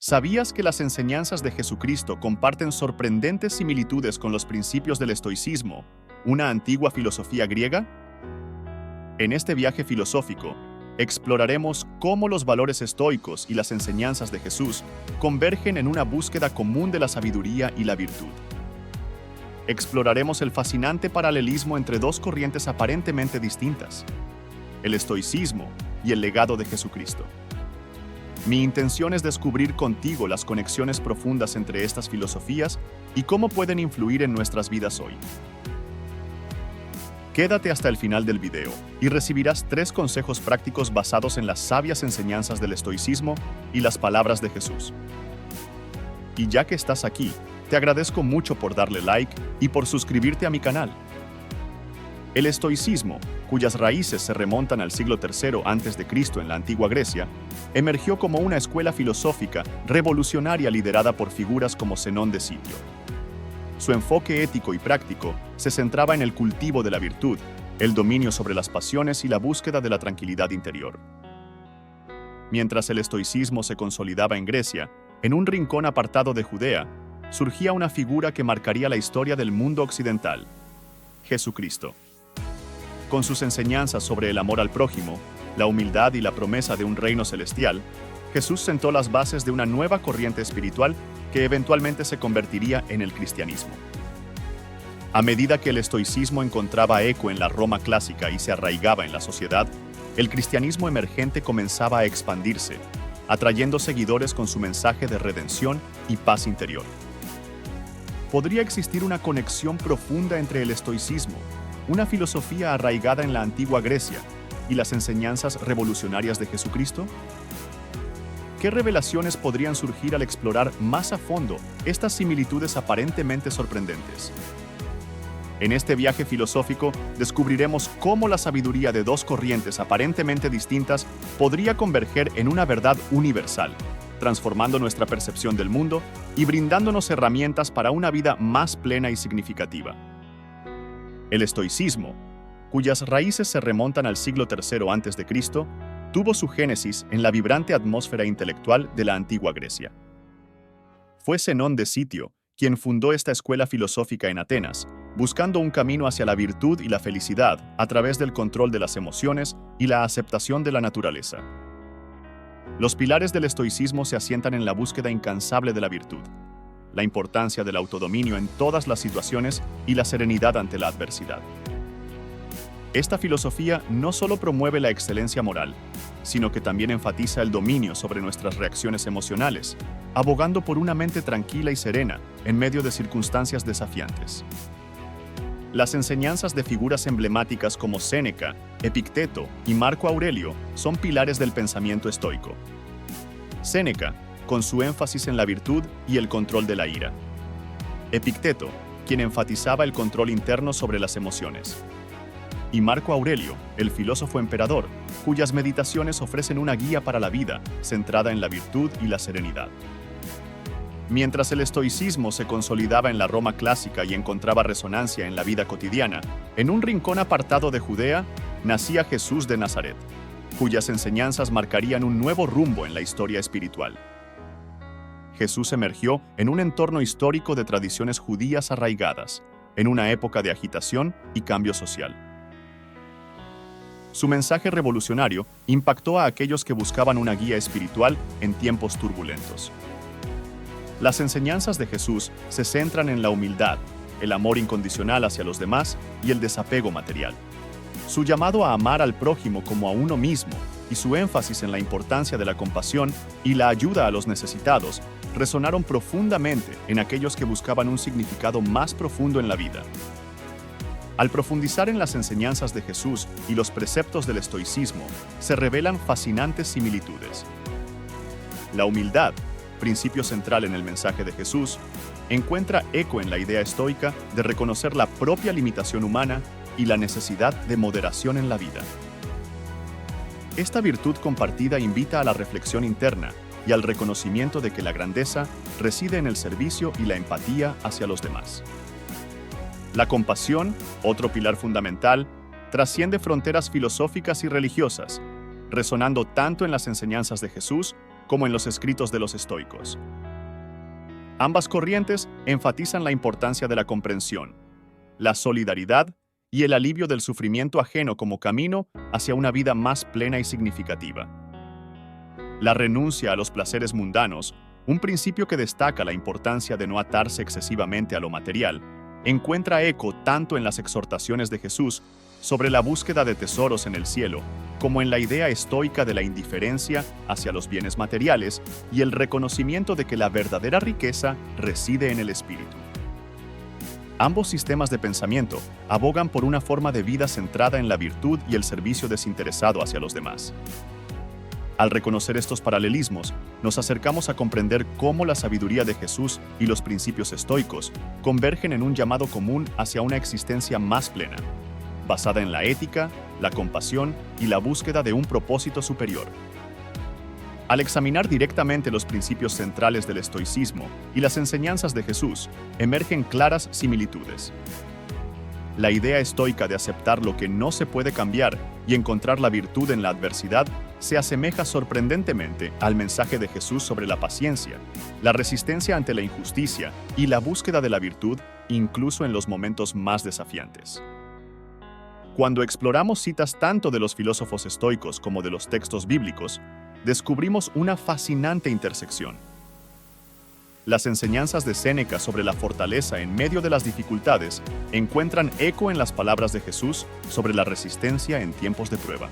¿Sabías que las enseñanzas de Jesucristo comparten sorprendentes similitudes con los principios del estoicismo, una antigua filosofía griega? En este viaje filosófico, exploraremos cómo los valores estoicos y las enseñanzas de Jesús convergen en una búsqueda común de la sabiduría y la virtud. Exploraremos el fascinante paralelismo entre dos corrientes aparentemente distintas, el estoicismo y el legado de Jesucristo. Mi intención es descubrir contigo las conexiones profundas entre estas filosofías y cómo pueden influir en nuestras vidas hoy. Quédate hasta el final del video y recibirás 3 consejos prácticos basados en las sabias enseñanzas del estoicismo y las palabras de Jesús. Y ya que estás aquí, te agradezco mucho por darle like y por suscribirte a mi canal. El estoicismo, cuyas raíces se remontan al siglo III a.C. en la antigua Grecia, emergió como una escuela filosófica revolucionaria liderada por figuras como Zenón de Sitio. Su enfoque ético y práctico se centraba en el cultivo de la virtud, el dominio sobre las pasiones y la búsqueda de la tranquilidad interior. Mientras el estoicismo se consolidaba en Grecia, en un rincón apartado de Judea, surgía una figura que marcaría la historia del mundo occidental: Jesucristo. Con sus enseñanzas sobre el amor al prójimo, la humildad y la promesa de un reino celestial, Jesús sentó las bases de una nueva corriente espiritual que eventualmente se convertiría en el cristianismo. A medida que el estoicismo encontraba eco en la Roma clásica y se arraigaba en la sociedad, el cristianismo emergente comenzaba a expandirse, atrayendo seguidores con su mensaje de redención y paz interior. ¿Podría existir una conexión profunda entre el estoicismo, una filosofía arraigada en la antigua Grecia, y las enseñanzas revolucionarias de Jesucristo? ¿Qué revelaciones podrían surgir al explorar más a fondo estas similitudes aparentemente sorprendentes? En este viaje filosófico descubriremos cómo la sabiduría de dos corrientes aparentemente distintas podría converger en una verdad universal, transformando nuestra percepción del mundo y brindándonos herramientas para una vida más plena y significativa. El estoicismo, cuyas raíces se remontan al siglo III a.C., tuvo su génesis en la vibrante atmósfera intelectual de la antigua Grecia. Fue Zenón de Sitio quien fundó esta escuela filosófica en Atenas, buscando un camino hacia la virtud y la felicidad a través del control de las emociones y la aceptación de la naturaleza. Los pilares del estoicismo se asientan en la búsqueda incansable de la virtud, la importancia del autodominio en todas las situaciones y la serenidad ante la adversidad. Esta filosofía no solo promueve la excelencia moral, sino que también enfatiza el dominio sobre nuestras reacciones emocionales, abogando por una mente tranquila y serena en medio de circunstancias desafiantes. Las enseñanzas de figuras emblemáticas como Séneca, Epicteto y Marco Aurelio son pilares del pensamiento estoico. Séneca, con su énfasis en la virtud y el control de la ira. Epicteto, quien enfatizaba el control interno sobre las emociones. Y Marco Aurelio, el filósofo emperador, cuyas meditaciones ofrecen una guía para la vida, centrada en la virtud y la serenidad. Mientras el estoicismo se consolidaba en la Roma clásica y encontraba resonancia en la vida cotidiana, en un rincón apartado de Judea, nacía Jesús de Nazaret, cuyas enseñanzas marcarían un nuevo rumbo en la historia espiritual. Jesús emergió en un entorno histórico de tradiciones judías arraigadas, en una época de agitación y cambio social. Su mensaje revolucionario impactó a aquellos que buscaban una guía espiritual en tiempos turbulentos. Las enseñanzas de Jesús se centran en la humildad, el amor incondicional hacia los demás y el desapego material. Su llamado a amar al prójimo como a uno mismo y su énfasis en la importancia de la compasión y la ayuda a los necesitados resonaron profundamente en aquellos que buscaban un significado más profundo en la vida. Al profundizar en las enseñanzas de Jesús y los preceptos del estoicismo, se revelan fascinantes similitudes. La humildad, principio central en el mensaje de Jesús, encuentra eco en la idea estoica de reconocer la propia limitación humana y la necesidad de moderación en la vida. Esta virtud compartida invita a la reflexión interna y al reconocimiento de que la grandeza reside en el servicio y la empatía hacia los demás. La compasión, otro pilar fundamental, trasciende fronteras filosóficas y religiosas, resonando tanto en las enseñanzas de Jesús como en los escritos de los estoicos. Ambas corrientes enfatizan la importancia de la comprensión, la solidaridad y el alivio del sufrimiento ajeno como camino hacia una vida más plena y significativa. La renuncia a los placeres mundanos, un principio que destaca la importancia de no atarse excesivamente a lo material, encuentra eco tanto en las exhortaciones de Jesús sobre la búsqueda de tesoros en el cielo, como en la idea estoica de la indiferencia hacia los bienes materiales y el reconocimiento de que la verdadera riqueza reside en el espíritu. Ambos sistemas de pensamiento abogan por una forma de vida centrada en la virtud y el servicio desinteresado hacia los demás. Al reconocer estos paralelismos, nos acercamos a comprender cómo la sabiduría de Jesús y los principios estoicos convergen en un llamado común hacia una existencia más plena, basada en la ética, la compasión y la búsqueda de un propósito superior. Al examinar directamente los principios centrales del estoicismo y las enseñanzas de Jesús, emergen claras similitudes. La idea estoica de aceptar lo que no se puede cambiar y encontrar la virtud en la adversidad se asemeja sorprendentemente al mensaje de Jesús sobre la paciencia, la resistencia ante la injusticia y la búsqueda de la virtud incluso en los momentos más desafiantes. Cuando exploramos citas tanto de los filósofos estoicos como de los textos bíblicos, descubrimos una fascinante intersección. Las enseñanzas de Séneca sobre la fortaleza en medio de las dificultades encuentran eco en las palabras de Jesús sobre la resistencia en tiempos de prueba.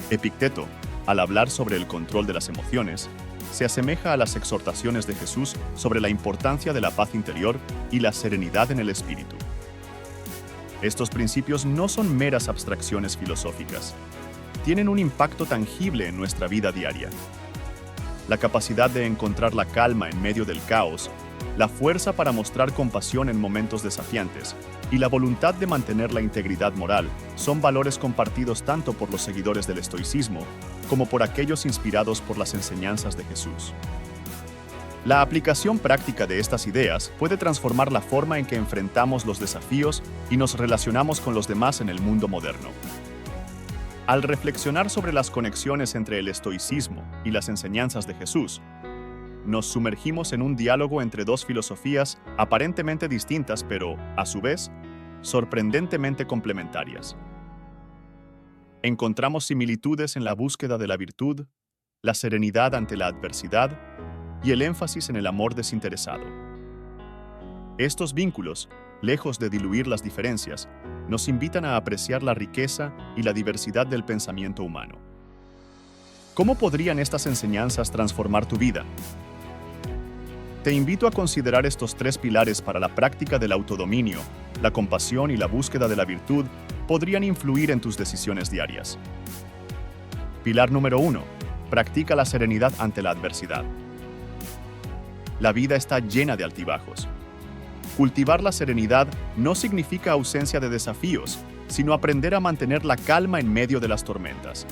Epicteto, al hablar sobre el control de las emociones, se asemeja a las exhortaciones de Jesús sobre la importancia de la paz interior y la serenidad en el espíritu. Estos principios no son meras abstracciones filosóficas. Tienen un impacto tangible en nuestra vida diaria. La capacidad de encontrar la calma en medio del caos, la fuerza para mostrar compasión en momentos desafiantes y la voluntad de mantener la integridad moral son valores compartidos tanto por los seguidores del estoicismo como por aquellos inspirados por las enseñanzas de Jesús. La aplicación práctica de estas ideas puede transformar la forma en que enfrentamos los desafíos y nos relacionamos con los demás en el mundo moderno. Al reflexionar sobre las conexiones entre el estoicismo y las enseñanzas de Jesús, nos sumergimos en un diálogo entre dos filosofías aparentemente distintas, pero, a su vez, sorprendentemente complementarias. Encontramos similitudes en la búsqueda de la virtud, la serenidad ante la adversidad y el énfasis en el amor desinteresado. Estos vínculos, lejos de diluir las diferencias, nos invitan a apreciar la riqueza y la diversidad del pensamiento humano. ¿Cómo podrían estas enseñanzas transformar tu vida? Te invito a considerar estos tres pilares para la práctica del autodominio. La compasión y la búsqueda de la virtud podrían influir en tus decisiones diarias. Pilar número 1. Practica la serenidad ante la adversidad. La vida está llena de altibajos. Cultivar la serenidad no significa ausencia de desafíos, sino aprender a mantener la calma en medio de las tormentas.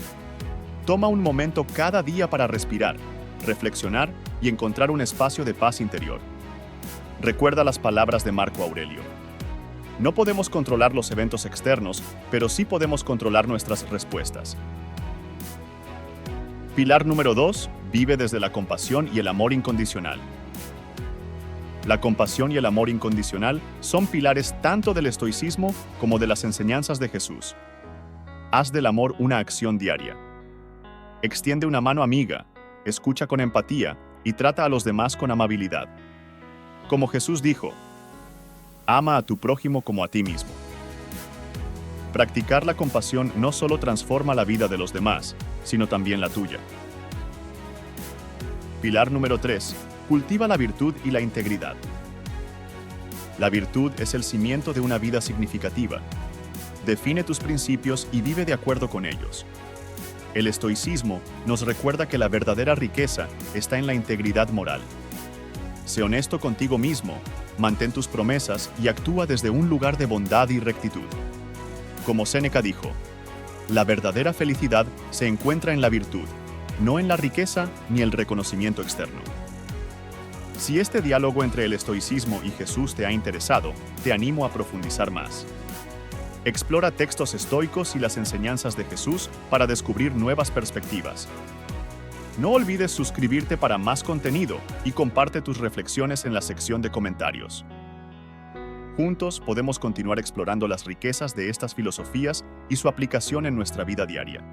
Toma un momento cada día para respirar, reflexionar y encontrar un espacio de paz interior. Recuerda las palabras de Marco Aurelio. No podemos controlar los eventos externos, pero sí podemos controlar nuestras respuestas. Pilar número 2. Vive desde la compasión y el amor incondicional. La compasión y el amor incondicional son pilares tanto del estoicismo como de las enseñanzas de Jesús. Haz del amor una acción diaria. Extiende una mano amiga, escucha con empatía y trata a los demás con amabilidad. Como Jesús dijo, ama a tu prójimo como a ti mismo. Practicar la compasión no solo transforma la vida de los demás, sino también la tuya. Pilar número 3. Cultiva la virtud y la integridad. La virtud es el cimiento de una vida significativa. Define tus principios y vive de acuerdo con ellos. El estoicismo nos recuerda que la verdadera riqueza está en la integridad moral. Sé honesto contigo mismo, mantén tus promesas y actúa desde un lugar de bondad y rectitud. Como Séneca dijo, la verdadera felicidad se encuentra en la virtud, no en la riqueza ni el reconocimiento externo. Si este diálogo entre el estoicismo y Jesús te ha interesado, te animo a profundizar más. Explora textos estoicos y las enseñanzas de Jesús para descubrir nuevas perspectivas. No olvides suscribirte para más contenido y comparte tus reflexiones en la sección de comentarios. Juntos podemos continuar explorando las riquezas de estas filosofías y su aplicación en nuestra vida diaria.